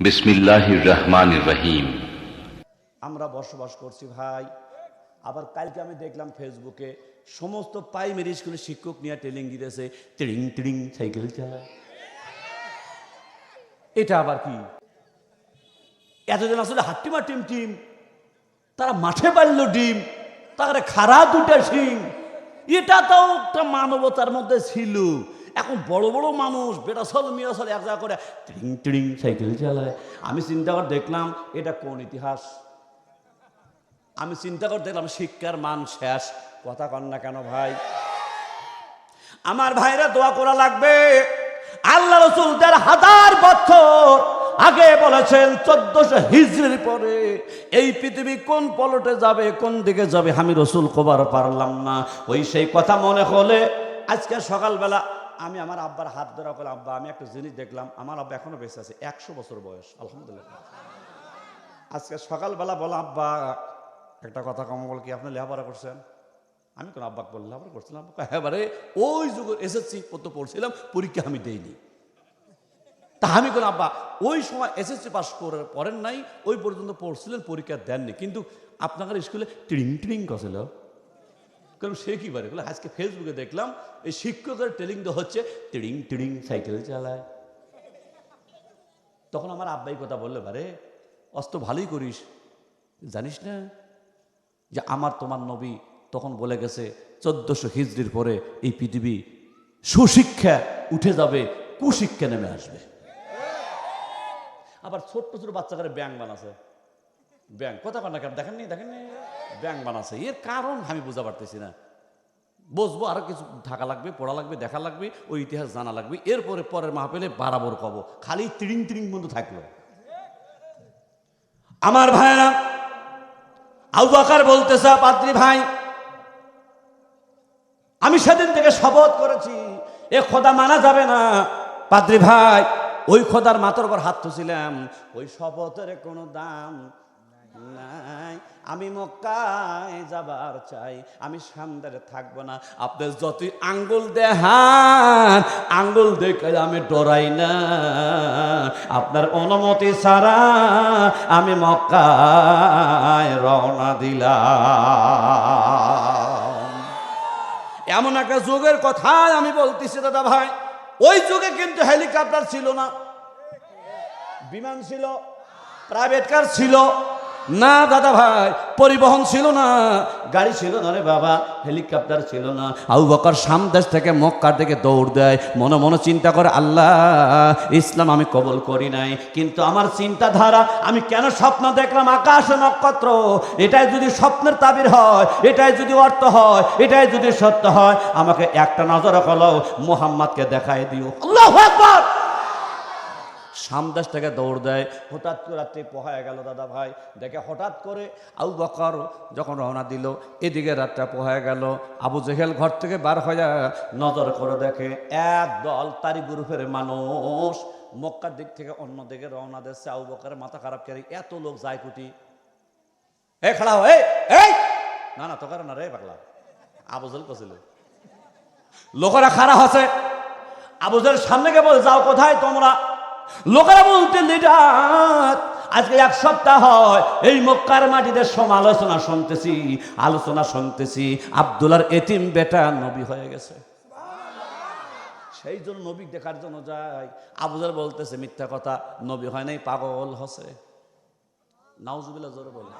বিসমিল্লাহির রহমানির রহিম। আমরা বসবাস করছি ভাই। আবার কালকে আমি দেখলাম ফেসবুকে সমস্ত প্রাইমারি স্কুলের শিক্ষক নিয়ে ট্রেনিং দিতেছে, টিড়িং টিড়িং সাইকেল চালায়। এটা আবার কি? এতদিন আসলে হাট্টিমা টিম টিম, তারা মাঠে পারল ডিম, তারা খারাপ দুটা শিং। এটা তো একটা মানবতার মধ্যে ছিল। এখন বড় বড় মানুষ বেটাসল মিয়াসল এক জায়গা করে টিড়িং টিড়িং সাইকেল চালায়। আমি চিন্তা করে দেখলাম এটা কোন ইতিহাস। আমি চিন্তা করে দেখলাম শিক্ষার মান শেষ। কথা কন না কেন ভাই? আমার ভাইরা দোয়া করা লাগবে। আল্লাহ রাসূল ১,৫০০ বছর আগে বলেছেন ১৪০০ হিজরির পরে এই পৃথিবী কোন পলটে যাবে, কোন দিকে যাবে আমি রাসূল কবার পারলাম না। ওই সেই কথা মনে হলে আজকে সকালবেলা আমি আমার আব্বার হাত ধরা করলাম, আব্বা আমি একটা জিনিস দেখলাম। আমার আব্বা এখনো বেঁচে আছে, ১০০ বছর বয়স, আলহামদুলিল্লাহ। আজকে সকালবেলা বলা, আব্বা একটা কথা কম বল, কি আপনি লেখাপড়া করছেন? আমি কোন আব্বাকে বললাম লেখাপড়া করছিলাম। এবারে ওই যুগে এসএসসি পড়তে পড়ছিলাম, পরীক্ষা আমি দেইনি। তা আমি কোন আব্বা ওই সময় এসএসসি পাস করে পড়েন নাই, ওই পর্যন্ত পড়ছিলেন, পরীক্ষা দেননি, কিন্তু আপনাদের স্কুলে টিড়িং টিড়িং করছিল। কারণ সে কি পারে বলে, আজকে ফেসবুকে দেখলাম এই শিক্ষকের ট্রেনিং তো হচ্ছে টিড়িং টিড়িং সাইকেল চালায়। তখন আমার আব্বাই কথা বললে পারে, অস্ত ভালোই করিস, জানিস না যে আমার তোমার নবী তখন বলে গেছে ১৪০০ হিজরির পরে এই পৃথিবী সুশিক্ষা উঠে যাবে, কুশিক্ষা নেমে আসবে। আবার ছোট্ট ছোট বাচ্চা করে ব্যাং বানাছে, ব্যাং কথা কন না কেন? দেখেননি ব্যাং বানাছে। এর কারণ আমি বুঝতে পারতেছি না। বসবো, আরো কিছু থাকা লাগবে, পড়া লাগবে, দেখা লাগবে, ওই ইতিহাস জানা লাগবে। এরপরে পরের মাহফিলে বারাবর কব, খালি তিরিং তিরিং বন্ধু থাকলো। আমার ভাইরা, আবু বকর বলতেছে, পাদ্রী ভাই আমি সেদিন থেকে শপথ করেছি এ খোদা মানা যাবে না। পাদ্রী ভাই ওই খোদার মাথার উপর হাত তুলছিলাম, ওই শপথের কোনো দাম নাই। আমি মক্কায় যাবার চাই, আমি সামনে থাকবো না। আপনি যতই আঙ্গুল দেখান, আঙ্গুল দেখে আমি ডরাই না। আপনার অনুমতি ছাড়া আমি মক্কায় রওনা দিলাম। এমন একটা যুগের কথাই আমি বলতেছি দাদা ভাই। ওই যুগে কিন্তু হেলিকপ্টার ছিল না, বিমান ছিল, প্রাইভেট কার ছিল না দাদা ভাই, পরিবহন ছিল না, গাড়ি ছিল না রে বাবা, হেলিকপ্টার ছিল না। আবু বকর সামদেশ থেকে মক্কার দিকে দৌড় দেয়, মনে মনে চিন্তা করে, আল্লাহ ইসলাম আমি কবুল করি নাই, কিন্তু আমার চিন্তাধারা, আমি কেন স্বপ্ন দেখলাম আকাশ নক্ষত্র, এটাই যদি স্বপ্নের তাবির হয়, এটাই যদি অর্থ হয়, এটাই যদি সত্য হয়, আমাকে একটা নজর হলো মুহাম্মদকে দেখায় দিও। আল্লাহু আকবার। সামদেশ থেকে দৌড় দেয়। হঠাৎ করে রাত্রে পোহায় গেল দাদা ভাই। দেখে হঠাৎ করে আবু বকর যখন রওনা দিল, এদিকে রাতটা পোহায় গেল। আবু জেহেল ঘর থেকে বার হয়ে নজর করে দেখে এক দল তারি গ্রুপের মানুষ মক্কার দিক থেকে অন্য দিকে রওনা দিচ্ছে। আবু বকরের মাথা খারাপ করে, এত লোক যায় কুটি, এ খাড়া হয়, এই না না তোকার না রে পাগলা। আবু জেহেল কছিল, লোকেরা খাড়া আছে। আবু জেহেল সামনে কে বল, যাও কোথায় তোমরা? লোকেরা বলতে, লিডার আজকে এক সপ্তাহ হয় এই মক্কার মাটিতে আলোচনা শুনতেছি আব্দুল্লাহর এতিম বেটা নবী হয়ে গেছে, সেই জন্য নবী দেখার জন্য যায়। আবু জেহেল বলতেছে মিথ্যা কথা, নবী হয় নাই, পাগল হসে। নাউজুবিল্লাহ, জোরে বলেন,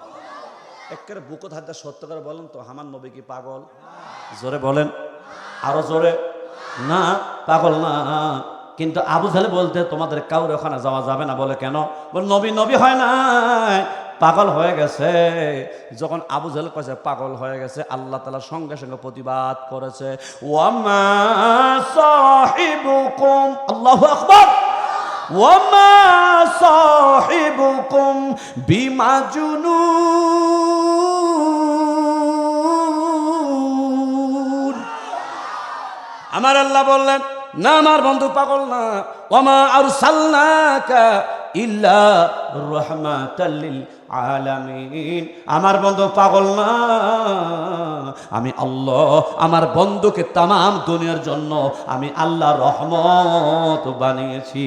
একেবারে বুকত হাতে সত্য করে বলেন তো, আমার নবী কি পাগল? জোরে বলেন, আরো জোরে। না, পাগল না। কিন্তু আবু জেহেল বলতে, তোমাদের কাউরে ওখানে যাওয়া যাবে না। বলে কেন? বল নবী হয় না, পাগল হয়ে গেছে। যখন আবু জেহেল কইছে পাগল হয়ে গেছে, আল্লাহ তাআলা সঙ্গে সঙ্গে প্রতিবাদ করেছে, ওয়ামা সাহিবুকুম, আল্লাহু আকবার, ওয়ামা সাহিবুকুম বিমাজনুন। আমার আল্লাহ বললেন, না আমার বন্ধু পাগল না। ওয়ামা আরসালনাকা ইল্লা রাহমাতাল লিল আলামিন, আমার বন্ধু পাগল না। আমি আল্লাহ আমার বন্ধুকে তামাম দুনিয়ার জন্য আমি আল্লাহ রহমত বানিয়েছি।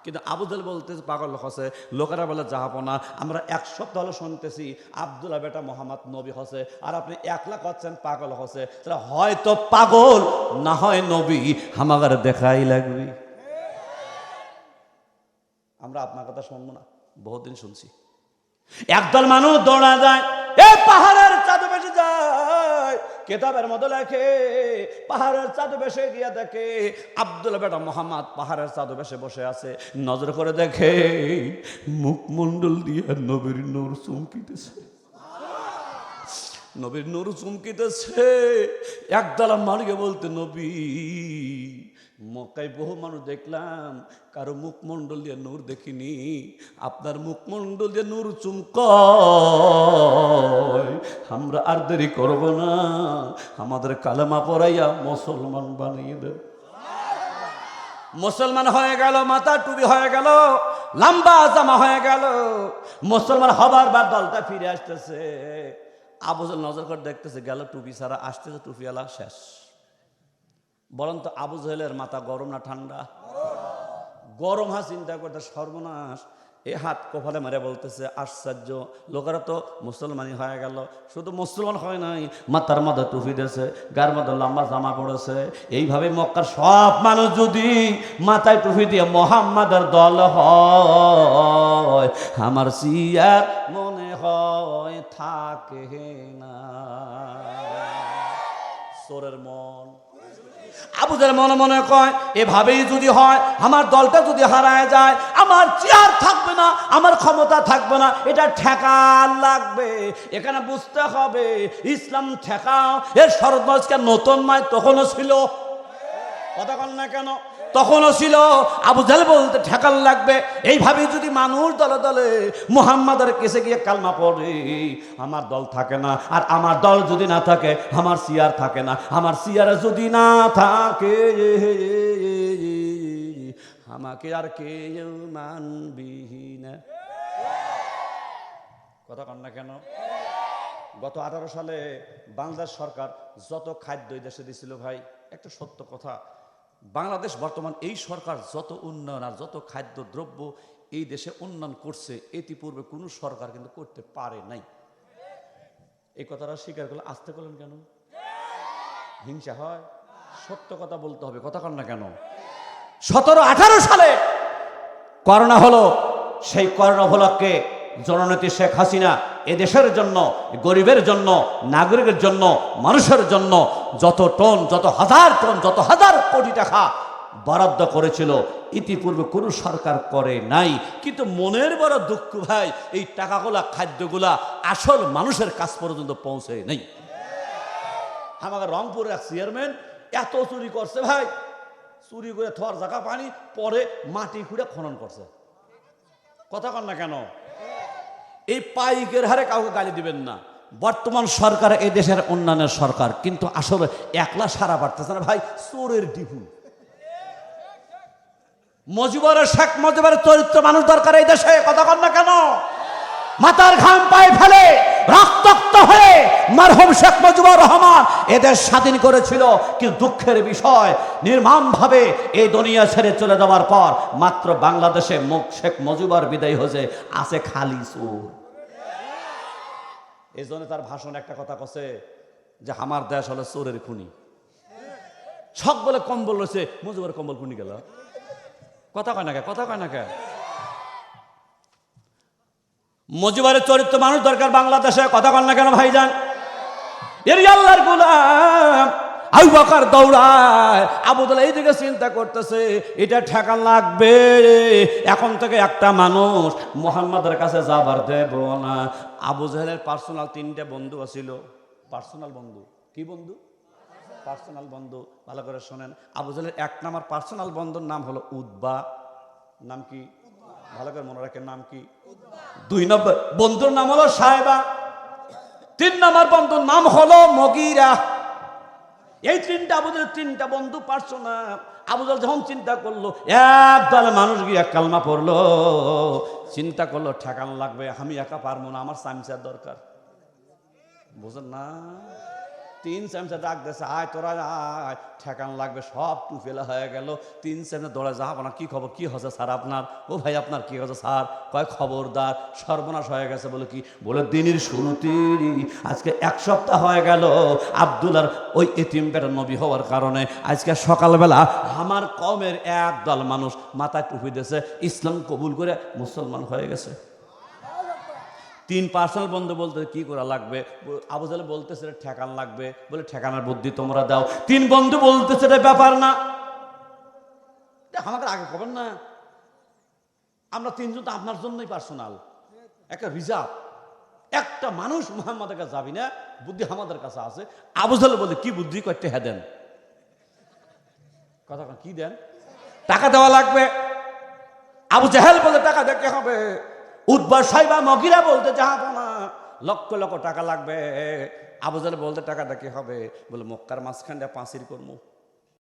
কিন্তু আবু জাহেল বলতেছে পাগল হসে, লোকেরা বলে যাহাবো না, আমরা 1 সপ্তাহ হলো শুনতেছি আব্দুল্লাহ বেটা মোহাম্মদ নবী হসে, আর আপনি 1 লাখ হচ্ছেন পাগল হসে, তাহলে হয়তো পাগল না হয় নবী, আমার দেখাই লাগবে। আমরা আপনার কথা শুনবো না, বহুদিন শুনছি। একদল মানুষ দৌড়া যায়, এ পাহাড়ের চাঁদে বেশে যায়, কেতাবের মধ্যে লেখে পাহাড়ের চাঁদে বেশে গিয়ে দেখে আব্দুল্লাহ বেটা মোহাম্মদ পাহাড়ের চাঁদে বেশে বসে আছে, নজর করে দেখে মুখমণ্ডল দিয়ে নবীর নূর চমকিতেছে, নবীর নূর চমকিতেছে। একদল মানুষকে বলতে নবী, মক্কায় বহু মানুষ দেখলাম, কারো মুখমণ্ডল দিয়ে নূর দেখিনি, আপনার মুখমণ্ডল দিয়ে নূর চুমকায়, আমরা আর দেরি করব না, আমাদের কালেমা পড়াইয়া মুসলমান বানিয়ে দেব। মুসলমান হয়ে গেল, মাথা টুপি হয়ে গেল, লম্বা জামা হয়ে গেল, মুসলমান হবার বার দলটা ফিরে আসতেছে। আবু জাহেল নজর করে দেখতেছে, গেল টুপি ছাড়া, আসতেছে টুপিওয়ালা, শেষ। বলেন তো আবু জাহেলের মাথা গরম না ঠান্ডা? গরম। চিন্তা করতে সর্বনাশ। এ হাত কপালে মেরে বলতেছে আশ্চর্য, লোকেরা তো মুসলমানই হয়ে গেল, শুধু মুসলমান হয় নাই, মাথার মধ্যে টুপি দিয়েছে, গার মধ্যে লম্বা জামা পড়েছে। এইভাবে মক্কার সব মানুষ যদি মাথায় টুপি দিয়ে মোহাম্মদের দল হয়, আমার সিয়ার মনে হয় থাকে না। চোরের মন। আবু জাহেল মনে মনে কয়, এভাবেই যদি হয়, আমার দলটা যদি হারায় যায়, আমার চেয়ার থাকবে না, আমার ক্ষমতা থাকবে না, এটা ঠেকা লাগবে। এখানে বুঝতে হবে ইসলাম ঠেকাও এর সর্বস্কে নতুন নয়, তখনও ছিল। কথা বল না কেন? তখনও ছিল। আবু জাহেল বলতে ঠেকাল লাগবে। এইভাবেই যদি মানুষ দলে দলে মুহাম্মাদের কাছে গিয়ে কালমা পড়ে, আমার দল থাকে না, আর আমার দল যদি না থাকে আমার সিয়ার থাকে না, আমার সিয়ার যদি না থাকে আমাকে আর কেউ মানবি না। কথা কন না কেন? গত 18 সালে বাংলাদেশ সরকার যত খাদ্য এই দেশে দিছিল, ভাই একটা সত্য কথা, বাংলাদেশ বর্তমান এই সরকার যত উন্নয়ন আর যত খাদ্য দ্রব্য এই দেশে উন্নয়ন করছে, ইতিপূর্বে কোনো সরকার কিন্তু করতে পারে নাই। এই কথাটা স্বীকার করলে আসতে করলেন কেন? হিংসা হয়? সত্য কথা বলতে হবে। কথা কন না কেন? 17-18 সালে করোনা হলো, সেই করোনা উপলক্ষে জননেত্রী শেখ হাসিনা এদেশের জন্য, গরিবের জন্য, নাগরিকের জন্য, মানুষের জন্য যত টন, যত হাজার টন, যত হাজার কোটি টাকা বরাদ্দ করেছিল, ইতিপূর্বে কোনো সরকার করে নাই। কিন্তু মনের বড় দুঃখ ভাই, এই টাকাগুলা, খাদ্যগুলা আসল মানুষের কাছ পর্যন্ত পৌঁছে নেই। আমাদের রংপুরের এক চেয়ারম্যান এত চুরি করছে ভাই, চুরি করে থর জায়গা পানি, পরে মাটি খুঁড়ে খনন করছে। কথা কন না কেন? এই পাইকের হারে কাউকে গালি দিবেন না। বর্তমান সরকার এই দেশের উন্নয়নের সরকার, কিন্তু আসলে একলা সারা পারতেছে না ভাই, চোরের ডিপু। শেখ মুজিবের চরিত্র মানুষ দরকার এই দেশে। কথা কন না কেন? মাথার ঘাম পায়ে ফেলে রক্তাক্ত হয়ে মরহুম শেখ মুজিবুর রহমান এদেশ স্বাধীন করেছিল, কিন্তু দুঃখের বিষয় নির্মমভাবে এই দুনিয়া ছেড়ে চলে যাওয়ার পর মাত্র বাংলাদেশে শেখ মুজিবুর বিদায় হয়েছে, আছে খালি চোর। এই জন্য তার ভাষণ একটা কথা কছে যে আমার দেশ হলো চোরের খুনি। সব বলে কম্বল রয়েছে, মুজিবুর কম্বল খুনি গেল। কথা কয় না কে? কথা কয় না কে? মুজিবুরের চরিত্র মানুষ দরকার বাংলাদেশে। কথা কন না কেন ভাইজান? এর আল্লাহর গোলাম আবু বকর দৌড়ায়, আবু জাহেল এইদিকে চিন্তা করতেছে এটা ঠেকা লাগবে, এখন থেকে একটা মানুষ মুহাম্মাদের কাছে যাবার দেব না। আবু জাহেলের পার্সোনাল 3টে বন্ধু ছিল। পার্সোনাল বন্ধু কি বন্ধু? পার্সোনাল বন্ধু। ভালো করে শোনেন, আবু জাহেলের 1 নম্বর পার্সোনাল বন্ধুর নাম হলো উতবা। নাম কি? ভালো করে মনে রাখেন, নাম কি? 2 নম্বর বন্ধুর নাম হলো সাহেবা। 3 নম্বর বন্ধুর নাম হলো মগিরা। এই 3টা আবু জাহেলের 3টা বন্ধু পার্সোনাল। আবু জাহেল যখন চিন্তা করলো, একদল মানুষ গিয়ে কালমা পড়লো, চিন্তা করলো ঠেকানো লাগবে, আমি একা পারবো না, আমার সামসার দরকার। বুঝেন না? তিন চামচা ডাক দিয়েছে, আয় তোরা আয়, ঠেকান লাগবে, সব টুফেলা হয়ে গেল। তিন চামচা দৌড়ে যাবো না, কি খবর, কি হচ্ছে স্যার আপনার? ও ভাই আপনার কি হচ্ছে স্যার? কয় খবরদার, সর্বনাশ হয়ে গেছে। বলে কি? বলে দিনের শুরুতেই আজকে 1 সপ্তাহ হয়ে গেল আব্দুল্লাহর ওই এতিম বেটা নবী হওয়ার কারণে আজকে সকালবেলা আমার কওমের একদল মানুষ মাথায় টুপি দিয়েছে, ইসলাম কবুল করে মুসলমান হয়ে গেছে। 3 পার্সোনাল বন্ধু বলতে কি করা লাগবে? আবু জাহেল বলতেছে ঠেকান লাগবে। বলে ঠেকানোর বুদ্ধি তোমরা দাও। 3 বন্ধু বলতেছে এটা ব্যাপার না, আমাদের আগে খবর না, আমরা 3 জন তো আপনার জন্যই পার্সোনাল, একটা রিজার্ভ, একটা মানুষ মুহাম্মাদের কাছে যাবি না, বুদ্ধি আমাদের কাছে আছে। আবু জাহেল বলে কি বুদ্ধি করতে? হ্যাঁ দেন, কথা কি দেন? টাকা দেওয়া লাগবে। আবু জাহেল বলে টাকা দেখতে হবে। উতবা সাইবা মগিরা বলতে যাবো না, লক্ষ লক্ষ টাকা লাগবে। আবু জাহেল বলতে টাকা দেখতে হবে। বলে মক্কার মাঝখানটা পাঁচির করবো।